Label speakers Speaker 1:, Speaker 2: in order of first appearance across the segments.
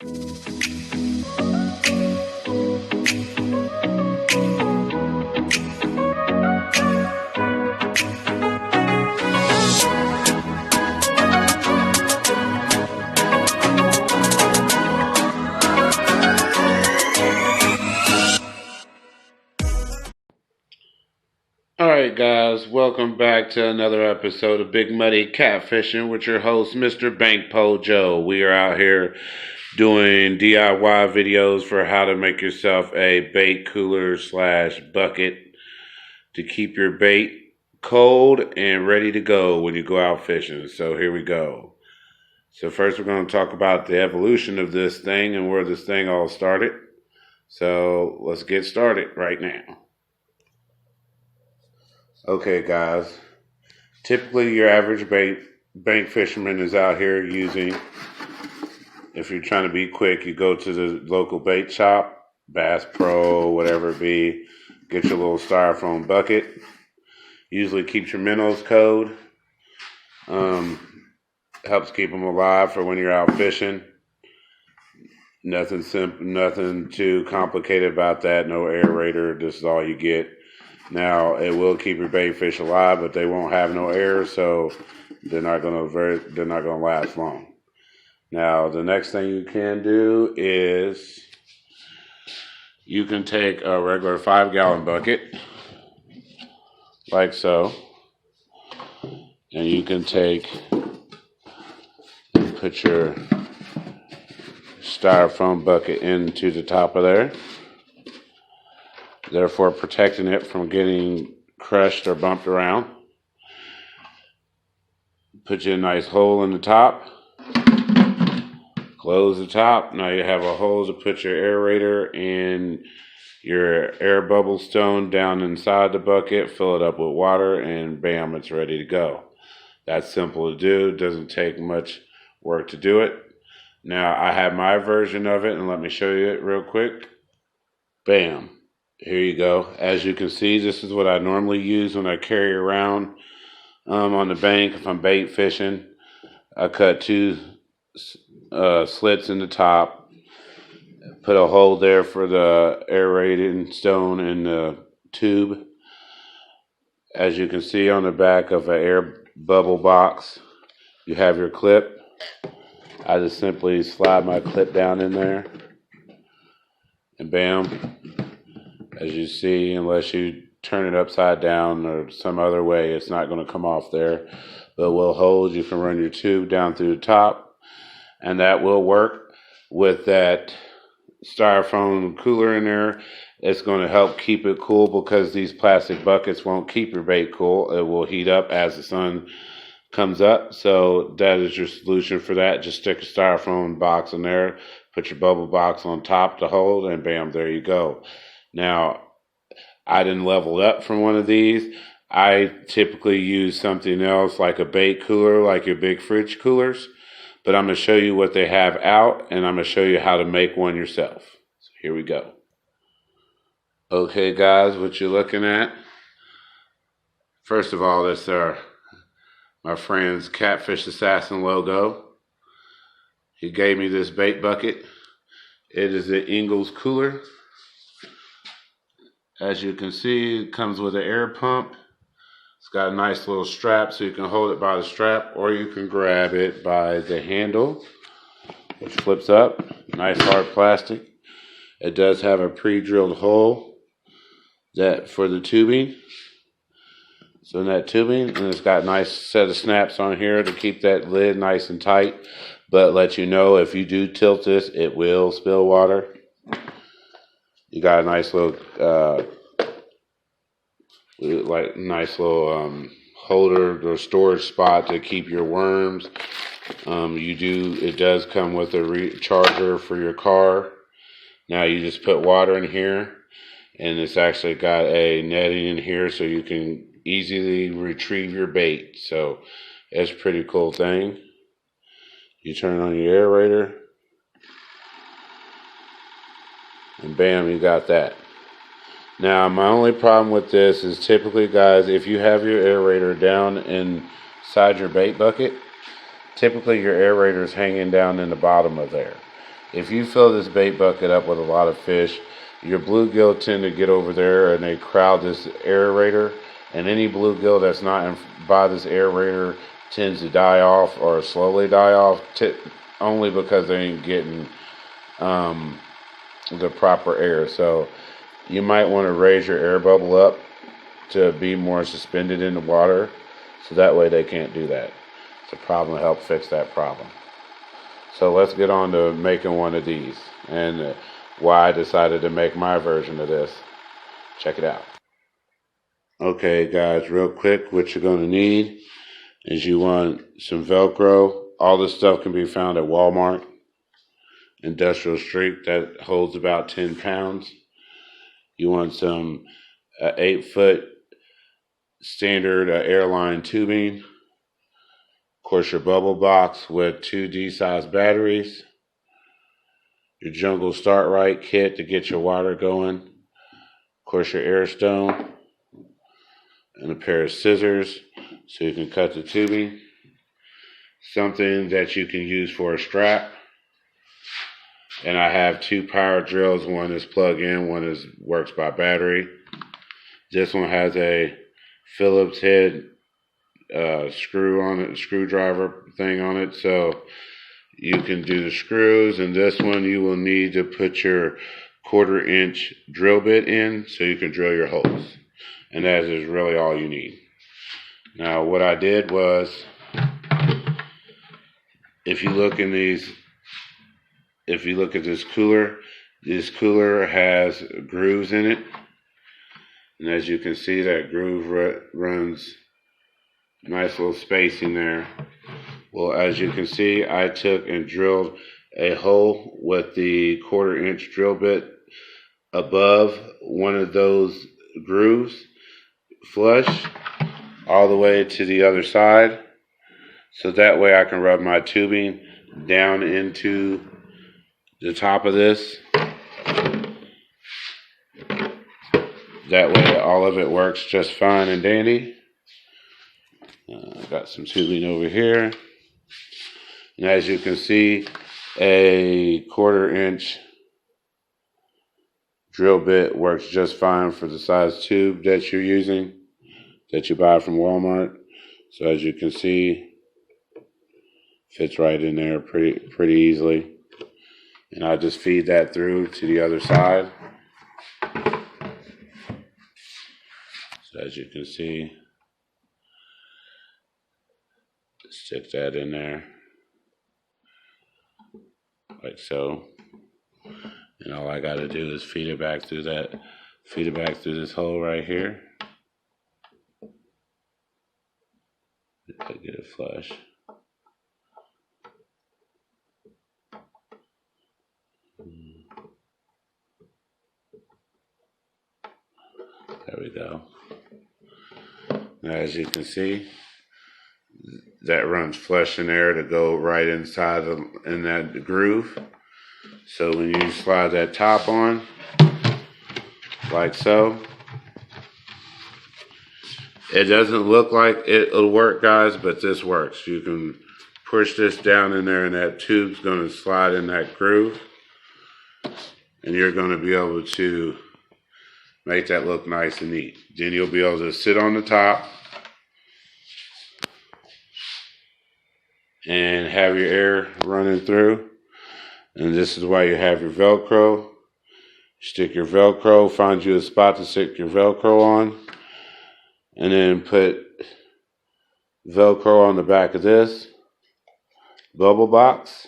Speaker 1: Alright guys, welcome back to another episode of Big Muddy Catfishing with your host Mr. Bankpole Joe. We are out here doing DIY videos for how to make yourself a bait cooler / bucket to keep your bait cold and ready to go when you go out fishing. So here we go. So first we're going to talk about the evolution of this thing and where this thing all started. So let's get started right now. Okay guys, typically your average bank fisherman is out here using, if you're trying to be quick, you go to the local bait shop, Bass Pro, whatever it be, get your little styrofoam bucket, usually keeps your minnows cold, helps keep them alive for when you're out fishing. Nothing too complicated about that, no aerator, this is all you get. Now, it will keep your bait fish alive, but they won't have no air, so they're not gonna last long. Now, the next thing you can do is you can take a regular 5-gallon bucket, like so, and you can put your styrofoam bucket into the top of there, therefore protecting it from getting crushed or bumped around. Put you a nice hole in the top, close the top. Now you have a hole to put your aerator and your air bubble stone down inside the bucket, fill it up with water, and bam, it's ready to go. That's simple to do, it doesn't take much work to do it. Now I have my version of it, and let me show you it real quick. Bam. Here you go. As you can see, this is what I normally use when I carry around on the bank if I'm bait fishing. I cut 2 slits in the top, put a hole there for the aerating stone in the tube. As you can see on the back of an air bubble box, you have your clip. I just simply slide my clip down in there, and bam. As you see, unless you turn it upside down or some other way, it's not going to come off there. But will hold. You can run your tube down through the top, and that will work with that styrofoam cooler in there. It's going to help keep it cool because these plastic buckets won't keep your bait cool. It will heat up as the sun comes up. So that is your solution for that. Just stick a styrofoam box in there, put your bubble box on top to hold, and bam, there you go. Now, I didn't level up from one of these. I typically use something else like a bait cooler, like your Big Frig coolers. But I'm going to show you what they have out, and I'm going to show you how to make one yourself. So here we go. Okay, guys, what you're looking at. First of all, this is my friend's Catfish Assassin logo. He gave me this bait bucket. It is an Ingles cooler. As you can see, it comes with an air pump. It's got a nice little strap so you can hold it by the strap, or you can grab it by the handle, which flips up. Nice hard plastic. It does have a pre-drilled hole for the tubing. So in that tubing, and it's got a nice set of snaps on here to keep that lid nice and tight, but let you know if you do tilt this, it will spill water. You got a nice little, holder or storage spot to keep your worms. It does come with a charger for your car. Now you just put water in here, and it's actually got a netting in here so you can easily retrieve your bait. So it's a pretty cool thing. You turn on your aerator, and bam, you got that. Now, my only problem with this is typically, guys, if you have your aerator down inside your bait bucket, typically your aerator is hanging down in the bottom of there. if you fill this bait bucket up with a lot of fish, your bluegill tend to get over there and they crowd this aerator, and any bluegill that's not by this aerator tends to die off or slowly die off, only because they ain't getting the proper air. So you might want to raise your air bubble up to be more suspended in the water, so that way they can't do that. It's a problem to help fix that problem. So let's get on to making one of these, and why I decided to make my version of this. Check it out. Okay guys, real quick, what you're going to need is you want some Velcro. All this stuff can be found at Walmart Industrial Street. That holds about 10 pounds. You want some 8-foot standard airline tubing. Of course, your bubble box with 2 D-size batteries. Your Jungle Start Right kit to get your water going. Of course, your air stone. And a pair of scissors so you can cut the tubing. Something that you can use for a strap. And I have 2 power drills. One is plug-in, one works by battery. This one has a Phillips head screwdriver thing on it, so you can do the screws. And this one you will need to put your 1/4 inch drill bit in so you can drill your holes. And that is really all you need. Now what I did was, if you look at this cooler has grooves in it. And as you can see, that groove runs nice little spacing there. Well, as you can see, I took and drilled a hole with the 1/4 inch drill bit above one of those grooves, flush all the way to the other side, so that way I can rub my tubing down into the top of this. That way all of it works just fine and dandy. I've got some tubing over here, and as you can see, a 1/4 inch drill bit works just fine for the size tube that you're using, that you buy from Walmart. So as you can see, fits right in there pretty easily. And I just feed that through to the other side. So as you can see, stick that in there like so. And all I got to do is feed it back through this hole right here. Get it flush. There we go. Now, as you can see, that runs flush in there to go right inside in that groove. So when you slide that top on, like so, it doesn't look like it'll work, guys, but this works. You can push this down in there and that tube's going to slide in that groove, and you're going to be able to make that look nice and neat. Then you'll be able to sit on the top and have your air running through. And this is why you have your Velcro. Stick your Velcro, find you a spot to stick your Velcro on, and then put Velcro on the back of this bubble box.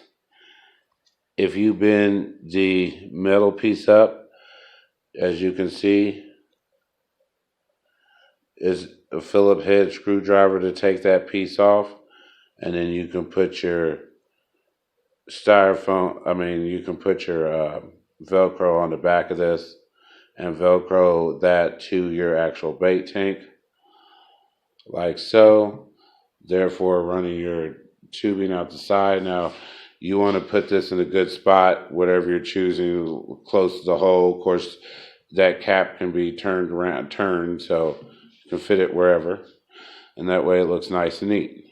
Speaker 1: If you bend the metal piece up, as you can see, is a Phillips head screwdriver to take that piece off, and then you can put your you can put your Velcro on the back of this and Velcro that to your actual bait tank, like so, therefore running your tubing out the side. Now, you want to put this in a good spot, whatever you're choosing, close to the hole. Of course, that cap can be turned, so you can fit it wherever, and that way it looks nice and neat.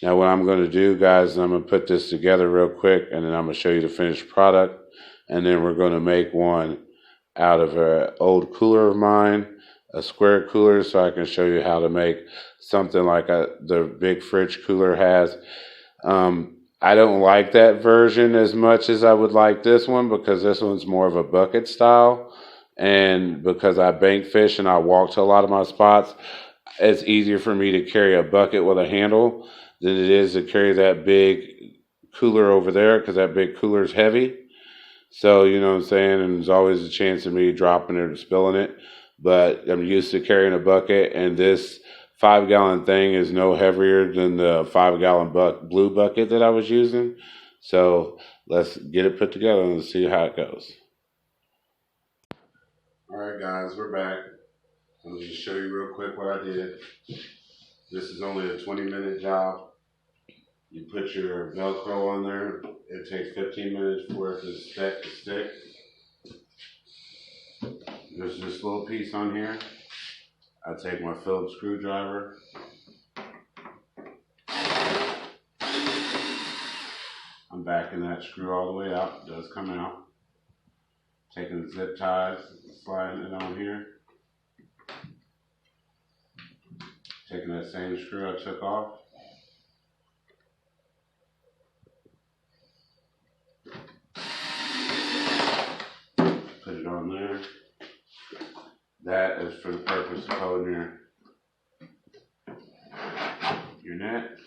Speaker 1: Now what I'm going to do, guys, is I'm going to put this together real quick, and then I'm going to show you the finished product, and then we're going to make one out of an old cooler of mine, a square cooler, so I can show you how to make something like the Big Frig cooler has. I don't like that version as much as I would like this one, because this one's more of a bucket style, and because I bank fish and I walk to a lot of my spots, it's easier for me to carry a bucket with a handle than it is to carry that big cooler over there, because that big cooler is heavy. So, you know what I'm saying? And there's always a chance of me dropping it or spilling it. But I'm used to carrying a bucket, and this 5-gallon thing is no heavier than the 5-gallon blue bucket that I was using. So let's get it put together and see how it goes. All right, guys, we're back. I'll just show you real quick what I did. This is only a 20-minute job. You put your Velcro on there. It takes 15 minutes for it to stick. There's this little piece on here. I take my Phillips screwdriver. I'm backing that screw all the way out. It does come out. Taking the zip ties, sliding it on here. Taking that same screw I took off. Put it on there. That is for the purpose of holding your net.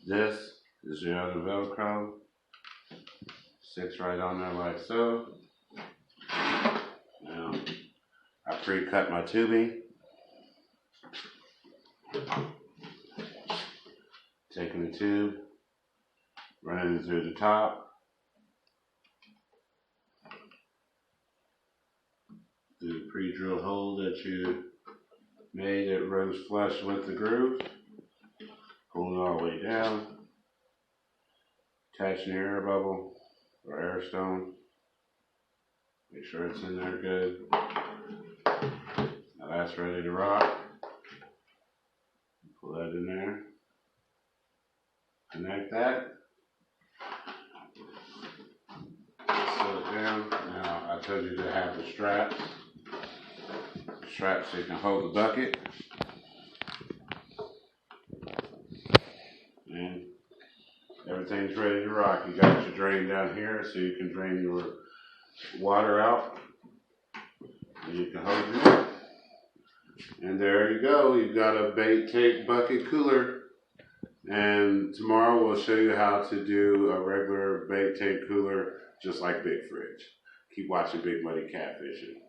Speaker 1: This is your other Velcro. Sits right on there like so. Now, I pre-cut my tubing. Taking the tube, running it through the top. The pre-drilled hole that you made that rose flush with the groove. Pulling all the way down. Attaching the air bubble or air stone. Make sure it's in there good. Now that's ready to rock. Pull that in there. Connect that. Set it down. Now I told you to have the straps. So you can hold the bucket. And everything's ready to rock. You got your drain down here so you can drain your water out. And you can hold your net. And there you go. You've got a bait tank bucket cooler. And tomorrow we'll show you how to do a regular bait tank cooler just like Big Frig. Keep watching Big Money Catfishing.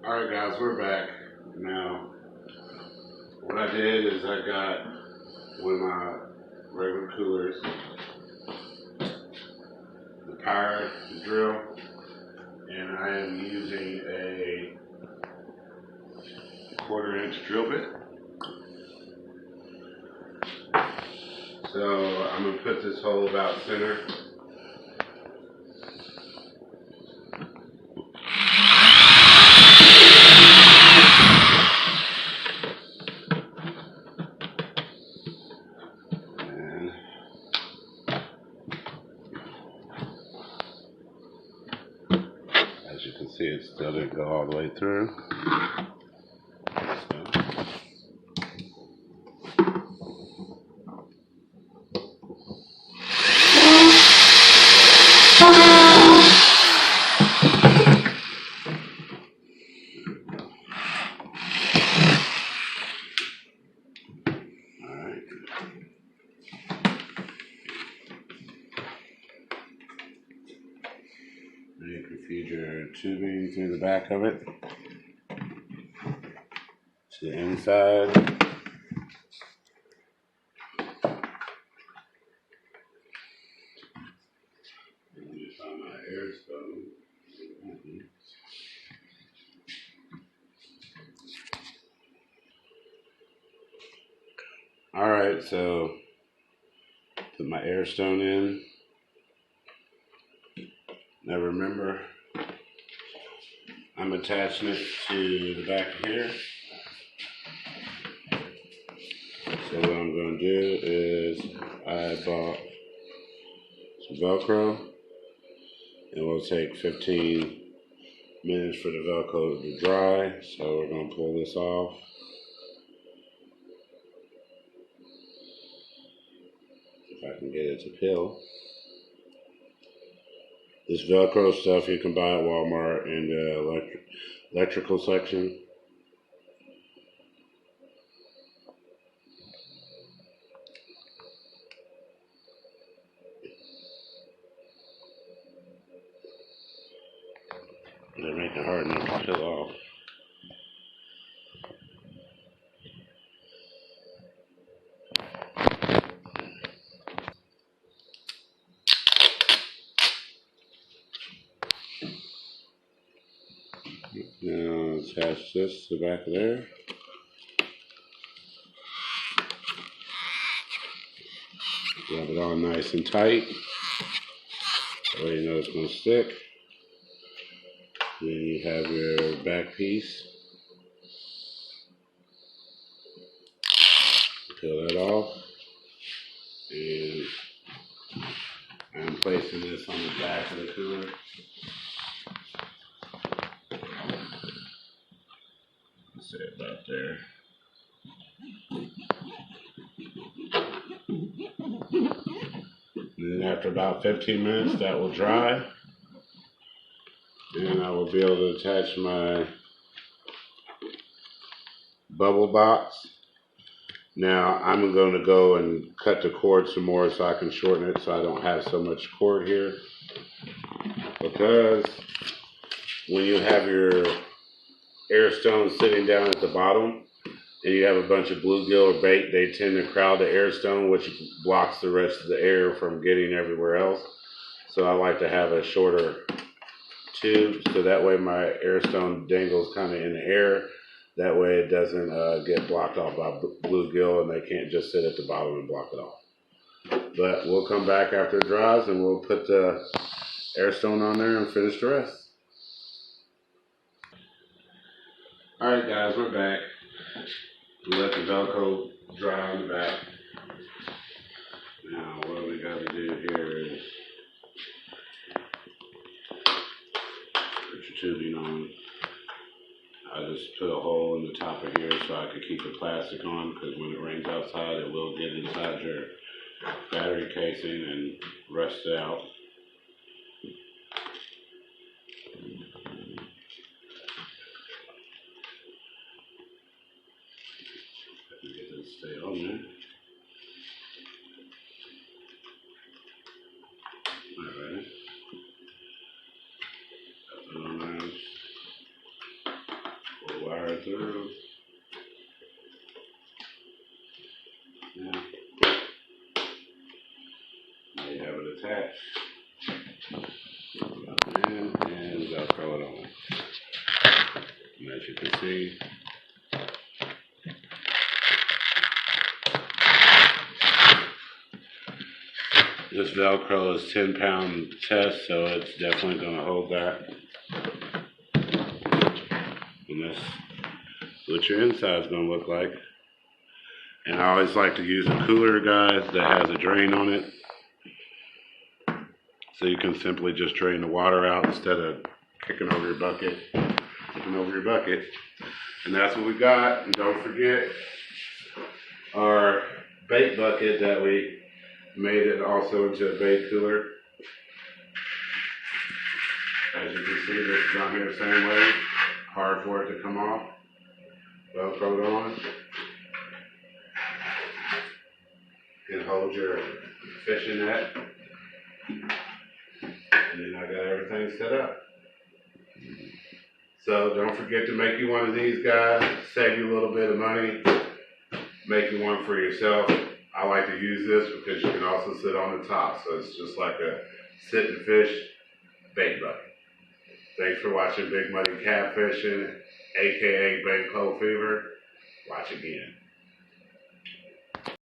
Speaker 1: Alright guys, we're back. Now, what I did is I got one of my regular coolers, the power drill, and I am using a 1/4-inch drill bit. So I'm going to put this hole about center. And as you can see, it still didn't go all the way through. You can feed your tubing through the back of it to the inside. Let me find my air stone. Alright, so put my air stone in. Now remember, I'm attaching it to the back of here. do is I bought some Velcro, and it will take 15 minutes for the Velcro to dry. So we're going to pull this off. If I can get it to peel. This Velcro stuff you can buy at Walmart in the electrical section. They're making it hard enough to peel off. Now attach this to the back of there. Rub it on nice and tight. That way you know it's going to stick. Then you have your back piece. Peel that off. And I'm placing this on the back of the cooler. Let's say about there. And then after about 15 minutes, that will dry. And I will be able to attach my bubble box. Now I'm going to go and cut the cord some more so I can shorten it so I don't have so much cord here. Because when you have your air stone sitting down at the bottom and you have a bunch of bluegill or bait, they tend to crowd the air stone, which blocks the rest of the air from getting everywhere else. So I like to have a shorter tube so that way my air stone dangles kind of in the air. That way it doesn't get blocked off by bluegill and they can't just sit at the bottom and block it off. But we'll come back after it dries and we'll put the air stone on there and finish the rest. Alright guys, we're back. We let the Velcro dry on the back. Now what we got to do here is put your tubing on. I just put a hole in the top of here so I could keep the plastic on, because when it rains outside it will get inside your battery casing and rust out. Get this to stay on there. Alright. Put it on there. Pull the wire through. Yeah. Now you have it attached. And Velcro it on. And as you can see, this Velcro is 10-pound test, so it's definitely going to hold that. And that's what your inside is going to look like. And I always like to use a cooler, guys, that has a drain on it. So you can simply just drain the water out instead of kicking over your bucket. And that's what we got. And don't forget our bait bucket that we made it also into a bait cooler. As you can see, this is on here the same way. Hard for it to come off. Velcro it on. You can hold your fishing net. And then I got everything set up. So don't forget to make you one of these, guys. Save you a little bit of money. Make you one for yourself. I like to use this because you can also sit on the top. So it's just like a sit and fish bait bucket. Thanks for watching Big Muddy Catfishing, aka Bait Cold Fever. Watch again.